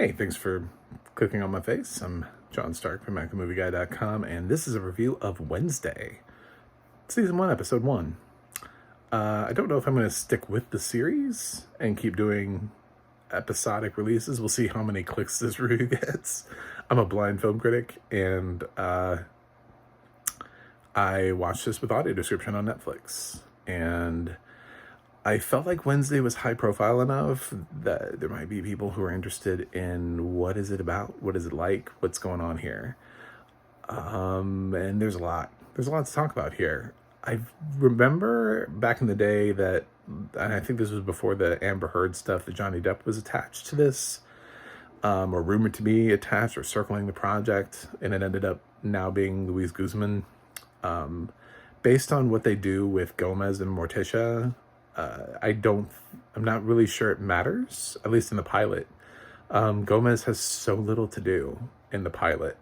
Hey, thanks for clicking on my face. I'm John Stark from MacTheMovieGuy.com, and this is a review of Wednesday, Season 1, Episode 1. I don't know if I'm going to stick with the series and keep doing episodic releases. We'll see how many clicks this review gets. I'm a blind film critic, and I watched this with audio description on Netflix, and I felt like Wednesday was high profile enough that there might be people who are interested in what is it about, what is it like, what's going on here. And there's a lot to talk about here. I remember back in the day that, and I think this was before the Amber Heard stuff, that Johnny Depp was attached to this, or rumored to be attached or circling the project, and it ended up now being Luis Guzman. Based on what they do with Gomez and Morticia, I'm not really sure it matters, at least in the pilot. Gomez has so little to do in the pilot.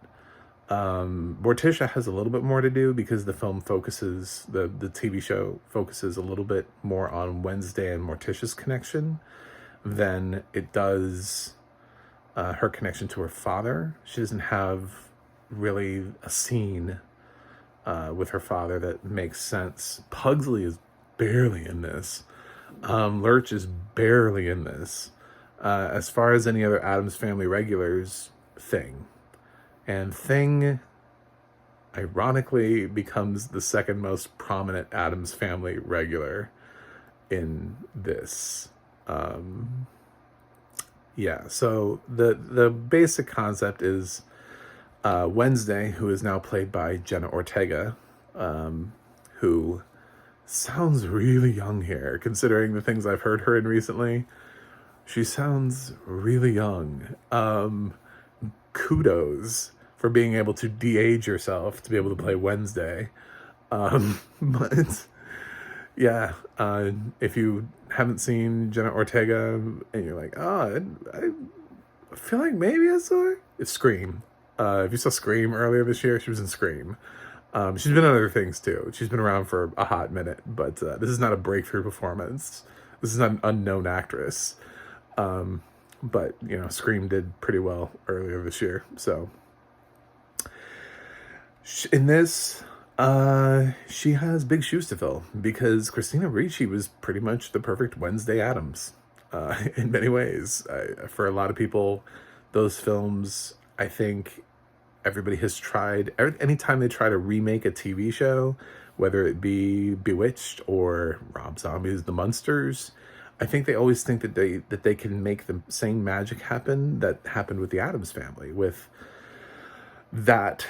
Morticia has a little bit more to do because the film focuses, the TV show focuses a little bit more on Wednesday and Morticia's connection than it does her connection to her father. She doesn't have really a scene with her father that makes sense. Pugsley is barely in this. Lurch is barely in this. As far as any other Addams Family regulars, Thing. And Thing, ironically, becomes the second most prominent Addams Family regular in this. So the basic concept is Wednesday, who is now played by Jenna Ortega, who sounds really young here, considering the things I've heard her in recently. She sounds really young. Kudos for being able to de-age yourself to be able to play Wednesday. But yeah, if you haven't seen Jenna Ortega and you're like, oh, I feel like maybe I saw her, it's Scream. If you saw Scream earlier this year, she was in Scream. She's been in other things too. She's been around for a hot minute, but this is not a breakthrough performance. This is not an unknown actress. But, Scream did pretty well earlier this year. So in this, she has big shoes to fill because Christina Ricci was pretty much the perfect Wednesday Addams in many ways. For a lot of people, those films, I think, everybody has tried, anytime they try to remake a TV show, whether it be Bewitched or Rob Zombie's The Munsters, I think they always think that they can make the same magic happen that happened with the Addams Family, with that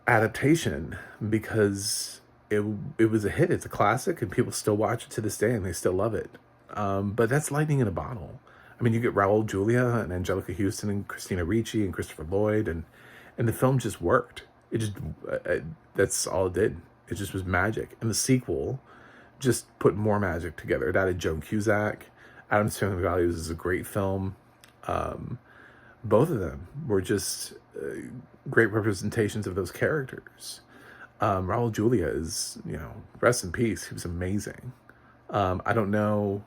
adaptation, because it was a hit. It's a classic, and people still watch it to this day, and they still love it. But that's lightning in a bottle. I mean, you get Raul Julia and Angelica Houston and Christina Ricci and Christopher Lloyd, and the film just worked. It just, that's all it did. It just was magic. And the sequel just put more magic together. It added Joan Cusack. Addams Family Values is a great film. Both of them were just great representations of those characters. Raul Julia is, rest in peace. He was amazing. I don't know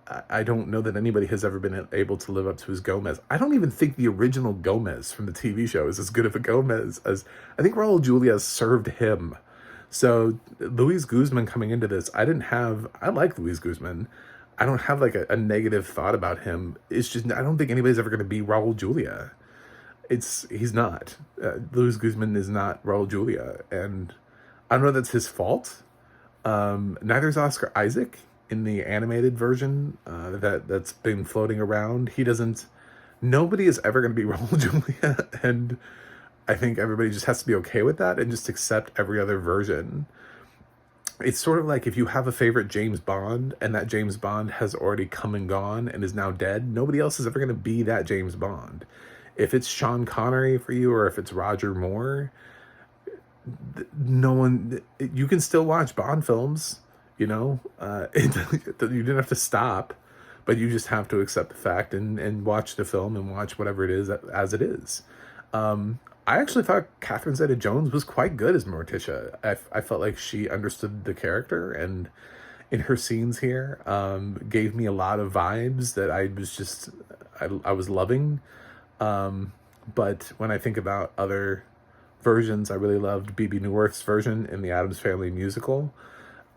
that anybody has ever been able to live up to his Gomez. I don't even think the original Gomez from the TV show is as good of a Gomez as I think Raul Julia served him. So Luis Guzman coming into this, I like Luis Guzman. I don't have like a negative thought about him. It's just, I don't think anybody's ever going to be Raul Julia. He's not. Luis Guzman is not Raul Julia. And I don't know if that's his fault. Neither is Oscar Isaac in the animated version that's been floating around. Nobody is ever going to be Raul Julia, and I think everybody just has to be okay with that and just accept every other version. It's sort of like if you have a favorite James Bond and that James Bond has already come and gone and is now dead, nobody else is ever going to be that James Bond. If it's Sean Connery for you, or if it's Roger Moore, you can still watch Bond films. You didn't have to stop, but you just have to accept the fact and watch the film and watch whatever it is as it is. I actually thought Catherine Zeta-Jones was quite good as Morticia. I felt like she understood the character, and in her scenes here, gave me a lot of vibes that I was loving. But when I think about other versions, I really loved BB Newirth's version in the Addams Family musical.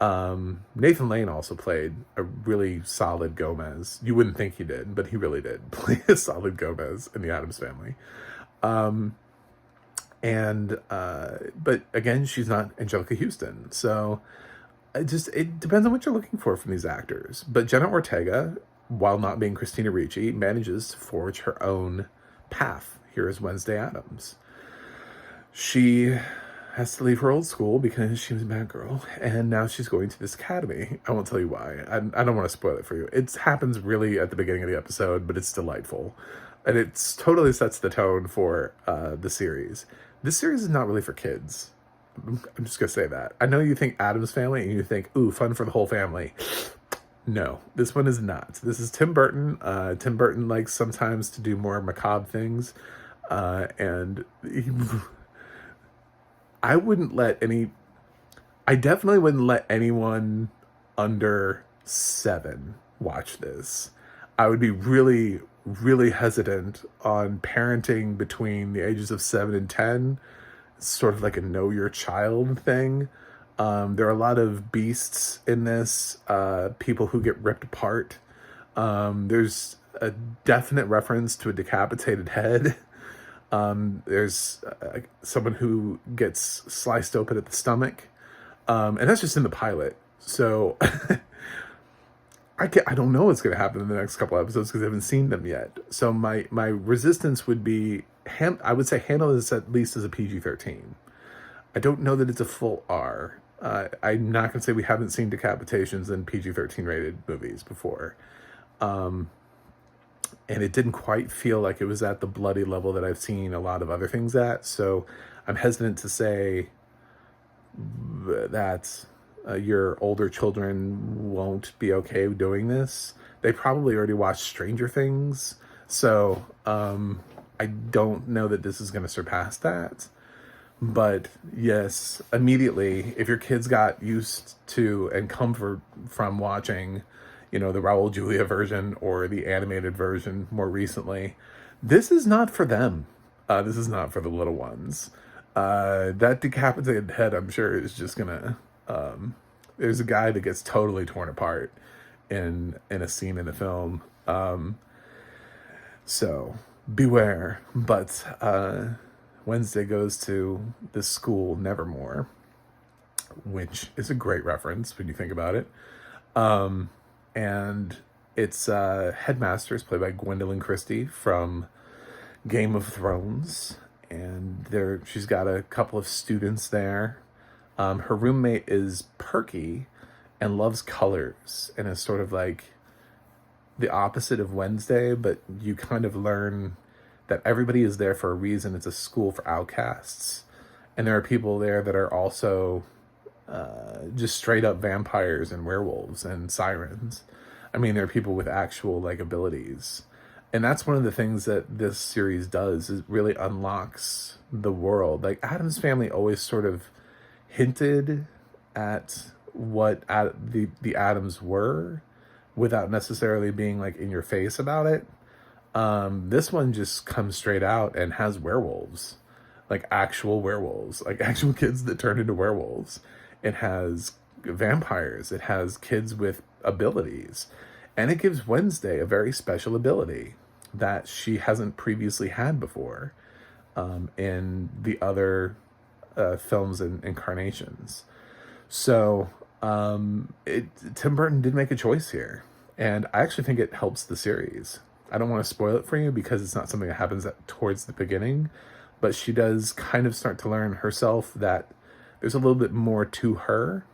Nathan Lane also played a really solid Gomez. You wouldn't think he did, but he really did play a solid Gomez in the Addams Family. But again, she's not Angelica Houston. So it depends on what you're looking for from these actors. But Jenna Ortega, while not being Christina Ricci, manages to forge her own path here as Wednesday Addams. She has to leave her old school because she was a bad girl, and now she's going to this academy. I won't tell you why. I don't want to spoil it for you. It happens really at the beginning of the episode, but it's delightful. And it totally sets the tone for the series. This series is not really for kids. I'm just going to say that. I know you think Addams Family, and you think, ooh, fun for the whole family. No, this one is not. This is Tim Burton. Tim Burton likes sometimes to do more macabre things. I definitely wouldn't let anyone under 7 watch this. I would be really, really hesitant on parenting between the ages of 7 and 10. It's sort of like a know your child thing. There are a lot of beasts in this, people who get ripped apart. There's a definite reference to a decapitated head. There's someone who gets sliced open at the stomach. And that's just in the pilot. So I don't know what's going to happen in the next couple episodes because I haven't seen them yet. So my resistance would be, I would say handle this at least as a PG-13. I don't know that it's a full R. I'm not going to say we haven't seen decapitations in PG-13 rated movies before. And it didn't quite feel like it was at the bloody level that I've seen a lot of other things at. So I'm hesitant to say that your older children won't be okay doing this. They probably already watched Stranger Things. So I don't know that this is going to surpass that. But yes, immediately, if your kids got used to and comfort from watching, the Raul Julia version or the animated version more recently, this is not for them. This is not for the little ones. That decapitated head, I'm sure, is just gonna... there's a guy that gets totally torn apart in a scene in the film. So, beware. But Wednesday goes to this school, Nevermore, which is a great reference when you think about it. And its headmaster is played by Gwendolyn Christie from Game of Thrones. And she's got a couple of students there. Her roommate is perky and loves colors and is sort of like the opposite of Wednesday, but you kind of learn that everybody is there for a reason. It's a school for outcasts. And there are people there that are also just straight up vampires and werewolves and sirens. I mean, there are people with actual abilities. And that's one of the things that this series does, is really unlocks the world. Addams Family always sort of hinted at what the Addams were without necessarily being in your face about it. This one just comes straight out and has werewolves, actual werewolves, actual kids that turn into werewolves. It has vampires. It has kids with abilities. And it gives Wednesday a very special ability that she hasn't previously had before in the other films and incarnations. So Tim Burton did make a choice here. And I actually think it helps the series. I don't want to spoil it for you because it's not something that happens towards the beginning. But she does kind of start to learn herself that there's a little bit more to her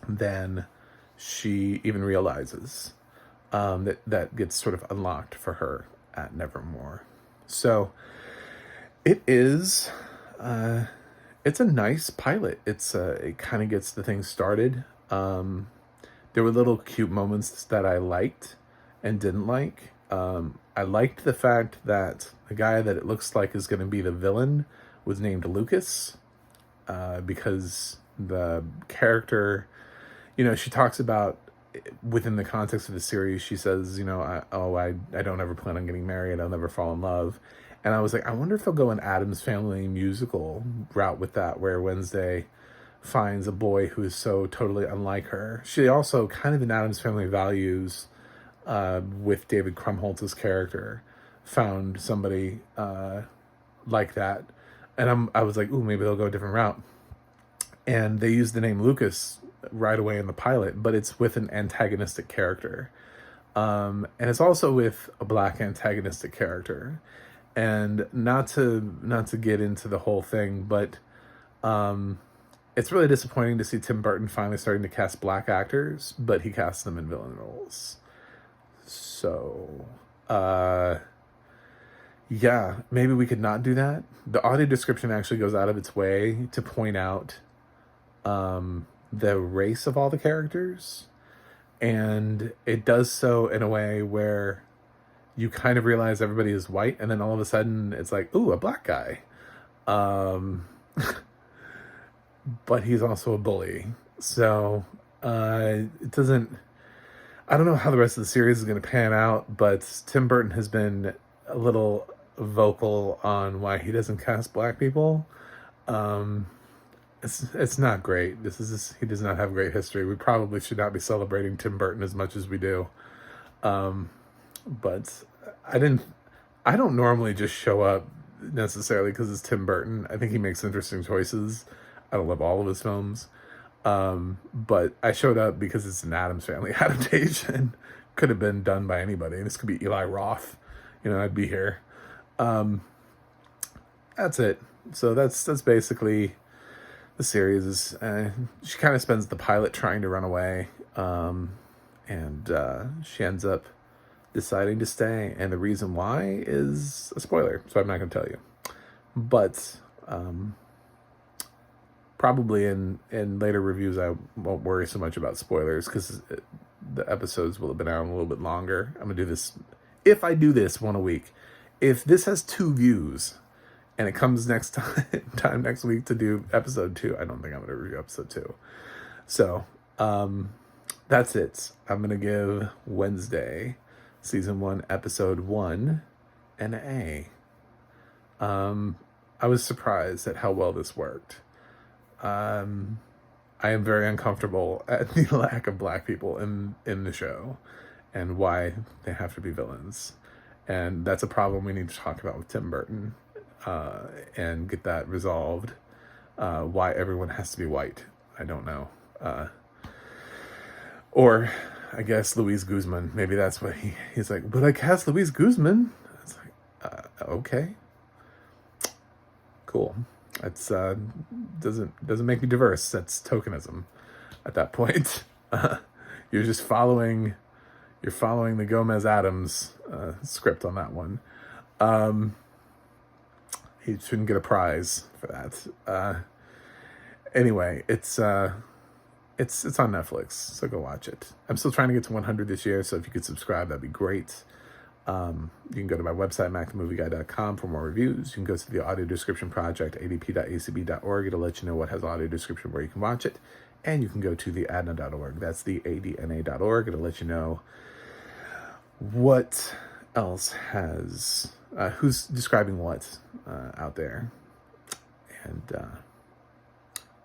than she even realizes. That gets sort of unlocked for her at Nevermore. So it is, it's a nice pilot. It kind of gets the thing started. There were little cute moments that I liked and didn't like. I liked the fact that the guy that it looks like is going to be the villain was named Lucas, because the character, she talks about within the context of the series, she says, I don't ever plan on getting married. I'll never fall in love. And I was like, I wonder if they'll go an Addams Family musical route with that, where Wednesday finds a boy who is so totally unlike her. She also kind of in Addams Family Values, with David Krumholtz's character, found somebody like that. And I was like, ooh, maybe they'll go a different route. And they used the name Lucas right away in the pilot, but it's with an antagonistic character. And it's also with a black antagonistic character. And not to get into the whole thing, but it's really disappointing to see Tim Burton finally starting to cast black actors, but he casts them in villain roles. So, yeah, maybe we could not do that. The audio description actually goes out of its way to point out the race of all the characters. And it does so in a way where you kind of realize everybody is white, and then all of a sudden it's like, ooh, a black guy. But he's also a bully. So it doesn't... I don't know how the rest of the series is going to pan out, but Tim Burton has been a little vocal on why he doesn't cast black people. It's not great. He does not have great history. We probably should not be celebrating Tim Burton as much as we do. But I don't normally just show up necessarily because it's Tim Burton. I think he makes interesting choices. I don't love all of his films. But I showed up because it's an Addams Family adaptation. Could have been done by anybody. This could be Eli Roth. I'd be here. That's it. So that's basically the series. She kind of spends the pilot trying to run away. And she ends up deciding to stay. And the reason why is a spoiler. So I'm not going to tell you. But probably in later reviews, I won't worry so much about spoilers because the episodes will have been out a little bit longer. I'm going to do this. If I do this one a week, if this has 2 views and it comes next time next week to do episode 2, I don't think I'm going to review episode 2. So that's it. I'm going to give Wednesday season 1, episode 1 an A. I was surprised at how well this worked. I am very uncomfortable at the lack of black people in the show and why they have to be villains. And that's a problem we need to talk about with Tim Burton and get that resolved. Why everyone has to be white, I don't know. Or I guess Luis Guzman, maybe that's what he's like, but I cast Luis Guzman. It's like, okay, cool. It's doesn't make me diverse. That's tokenism at that point. You're just following the Gomez Adams script on that one. He shouldn't get a prize for that. Anyway, it's on Netflix, so go watch it. I'm still trying to get to 100 this year, so if you could subscribe, that'd be great. You can go to my website, macthemovieguy.com, for more reviews. You can go to the audio description project, adp.acb.org. It'll let you know what has audio description where you can watch it. And you can go to the adna.org. That's the adna.org. It'll let you know what else has, who's describing what out there. And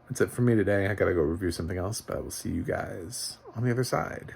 that's it for me today. I gotta go review something else, but I will see you guys on the other side.